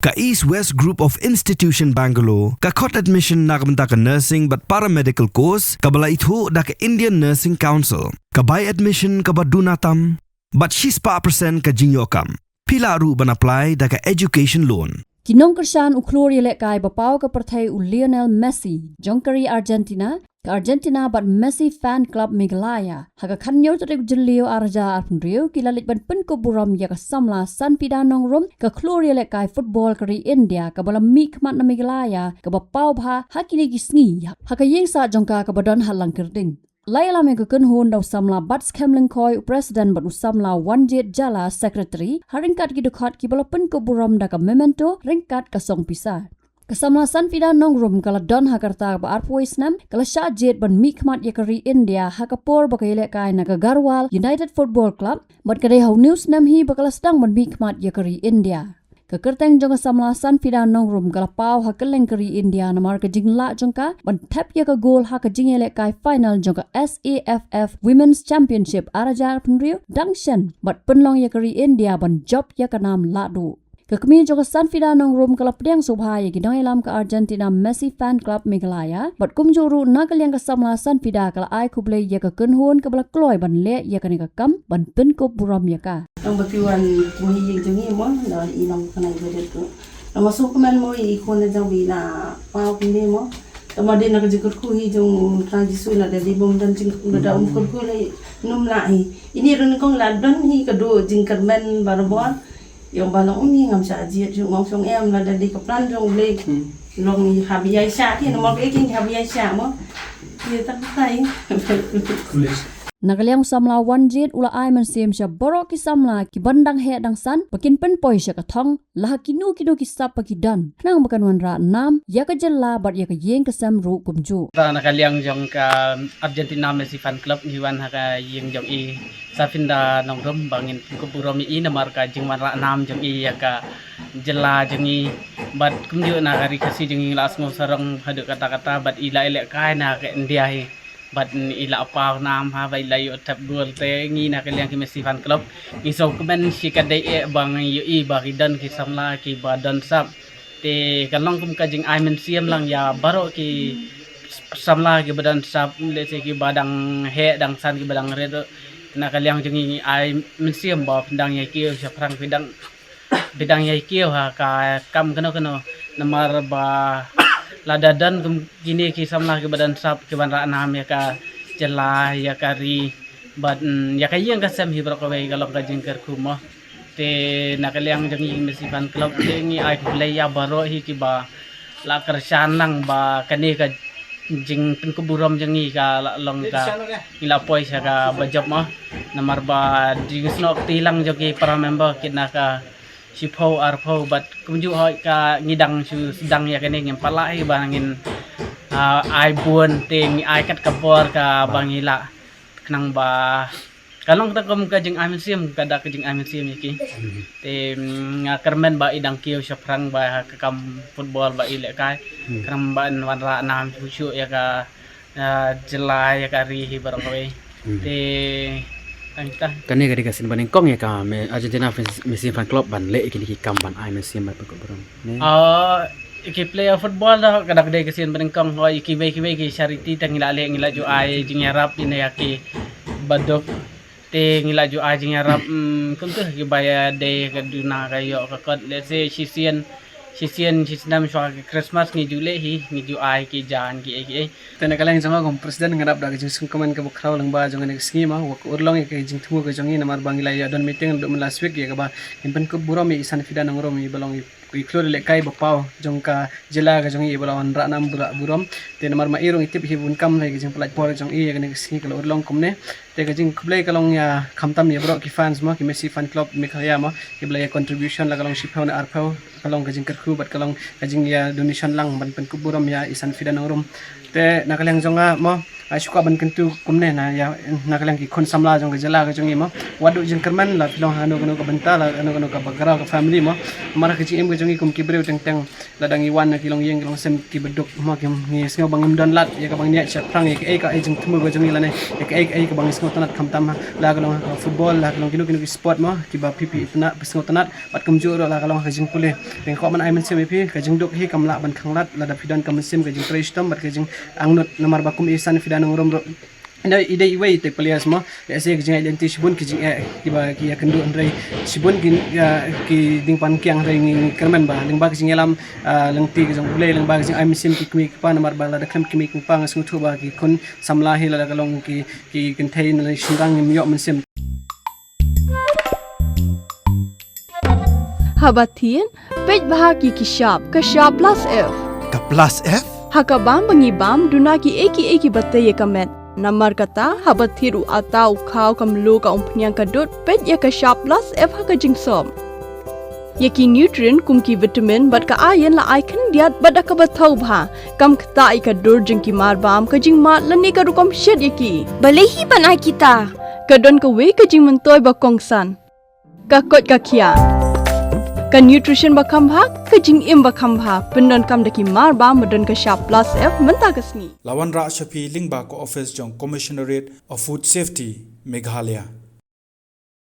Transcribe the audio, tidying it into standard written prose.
Ka East West Group of Institution Bangalore, ka khot admission na kamta ka nursing but paramedical course, ka bala itho da ka Indian Nursing Council, ka buy admission ka badunatam, but she's pa percent ka jinyokam. Pila ru ban apply da ka education loan. Ki Nongkyrshan uklori lek kai bapau ka perthai u Lionel Messi, jongkari Argentina, ka Argentina but Messi fan club Meghalaya. Haka kanyo tarik jelio arja arpunrio ki lalik ban Pynkup Burom ya ka samla Sanfida nongrum ka klori lek kai football kari India ka bala mik mat na Meghalaya ka bapau bha hakini ki sngi. Haka yeng sa jongka ka badon halang kirding. Laila me kekun hon daw samla bats kemling koi president but samla wanjet jala secretary haringkat ki dekhat ki bala Pynkup Burom da ka Momento ringkat ka song Pisa. Kasamla Sanfida nongrum kala don hakarta ba arpois nam kala shajet ban mikmat yakari India hakapor bakaile kai na ka Garwal United Football Club but kadai hau news nam hi bakala stang ban mikmat yakari India. Kekerteng jong samla Sanfida nongrum kala pau hakeleng kari India namar ka jingla jongka ban tap ya ka gol ha ka jingele kai final jongka SAFF Women's Championship arajar punriu dangshan but penlong ya kari India ban job ya ka nam ladu. Kekemi jongka Sanfida nongrum kala pedang subha ya gidong elam ka Argentina Messi fan club Meghalaya but kumjuru nakaliang ka samla Sanfida kala ai kublai ya ka kenhun ka bala kloy ban le ya ka ni ka kam ban Pynkup Burom ya ka. Ang batiwan kumihiyig jangi mo na inang kanay galit ko. Na masuk man mo ikon na jang bina pao kundi mo. Tama din nakajikot ko hijong transisu na dali bom dan jing ko da umkol ko lay num lahi. Ini ron kong ladon hi kado jing karmen barabon. Yung balong umi ngam sa ajiat yung ngom song em na dali ka plan jong blake. Long ni habiyay siya ti no mo eking habiyay siya mo. Ye tak tay. Nakaliang samla wanjit ula ai man sim sya borok ki samla ki bandang he dang san pakin pen poi sya kathong lah kinu kido ki sap pakidan nang bakan wan ra nam ya ka jella bat ya ka yeng ka sam ru kumju ta nakaliang jong ka Argentina Messi fan club hiwan ha ka yeng jong i Sanfida nongrum bangin Pynkup Burom i namar ka jing wan ra nam jong i ya ka jella jong i bat kumju na kari kasi jong i lasmo sarong hadu kata-kata bat ila elek kai na ka India hi but ila apa nam ha bai la yo tap gol te ngi na kaliang ki Messi fan club ni so komen si kadai e bang yu i baridan ki samla ki badan sap te kalong kum kajing ai men siam lang ya baro ki samla ki badan sap le se ki badang he dang san ki badang re na kaliang jing ai men siam ba pindang ya ki sa prang bidang ya ki ha ka kam kano namar ba ladadan gini ki samla ke badan sap ke ban ra nam ya ka jela ya kari bad ya ka yang ka sam hi bro ko bai galok ka jingker kumo te nakaliang jang Messi fan club te ngi ai play ya baro hi ki ba la kershan lang ba kani ka jing Pynkup Burom jang ngi ka long ka ila poi sa ka bajab mo namar ba jing snok tilang jogi para member kina ka si po arpo but kumju hoi ka ngidang su sedang ya kene ngem palai bangin ai buon ting ai kat kapor ka bangila knang ba kalong ta kum ka jing amin sim kada ka jing amin sim iki te nga kermen ba idang kiyo sa prang ba ka kam football ba ile kai kram ba wan ra nam su ya ka jela ya kari hi barang koi te Kani kadi kasin baning kong ya ka Argentina Messi fan club ban le ikini ki kam ban ai Messi ban Pynkup Burom. Iki player football dah kadak dai kasin baning kong ho iki bai ki charity tang ngila ju ai jing yarap ina yaki badok te ngila ju ai jing yarap kum tu ki baya dai ka duna ka yo ka kot let's say Sisian nam shwa Christmas ni jule hi ni ju ai ki jan ki ai tena kalang janga kom presiden ngarap da jing sung komen ka bukraw lang ba jong nek ski ma wak urlong ke jing thumo ke jong namar bangila ya don meeting do last week ya ka ba in Pynkup Burom i Sanfida nongrom i balong i klor le kai bapau jong ka jela ka jong i balon ra nam Burom te namar ma irong itip hi bun kam le jing pelaj por jong i nek ski ka urlong komne te ka jing kublai kalong ya khamtam ya bro ki fans ma ki Messi fan club Meghalaya ma ki blai contribution la kalong shipau na arpau kalong ka jing kerku bat kalong ka jing ya donation lang ban Pynkup Burom ya i Sanfida nongrom te nakaliang jonga mo suka ban kentu kumne na ya nakalang ki kon samla jong jala ka jong ima wadu jeng kerman la pilong hanu kono ka benta la anu kono ka bagara ka family mo mara ka jing em ka jong kom ki breu teng teng ladang iwan na kilong yeng kilong sem ki beduk ma ki ngi sngo bangim don lat ya ka bang nia cha prang ya ka jeng tumu ka jong ilane ya ka bang sngo tanat kham tam la ka long football la ka long kinu ki sport mo ki ba pipi itna sngo tanat pat kum ju la ka long ka jing pule teng ko man ai man sem pi ka jing duk hi kam la ban khanglat la da pidan kam sem ka jing prestom bat ka jing angnut namar bakum isan fidan ngrom ina ide iwe te palias mo ya se jing identity sibun ki jing ki ba ki akendu andrei sibun ki ding pan kyang rei ngi kermen ba ling ba ki jing elam leng ti jong ule leng ba ki jing ai misim ki kmi pa namar ba la da kem kmi ki pa ngasung thu ba ki kun samla hi la da kalong ki contain la shindang mi yo misim Habatin pej bahagi ki shop ka shop plus f Ka plus F? hakabam bangi bam dunaki eki bataye kamet namar kata habathiru atau khau kamlu ka umpnyang kadut pej ya ka shop plus f haka jingsom yaki nutrient kumki vitamin bat ka iron la icon diat bat ka bathau bha kam khta ai ka dur jingki mar bam ka jing mat lani ka rukom shed yaki balehi banai kita kadon ka we ka jing mentoy ba kongsan ka kot ka khia ka nutrition ba khambha ka jing im ba khambha pendon kam daki mar ba madon ka sharp plus f menta kasni Lawan Ra Shafi Lingba ko office jong Commissionerate of Food Safety Meghalaya.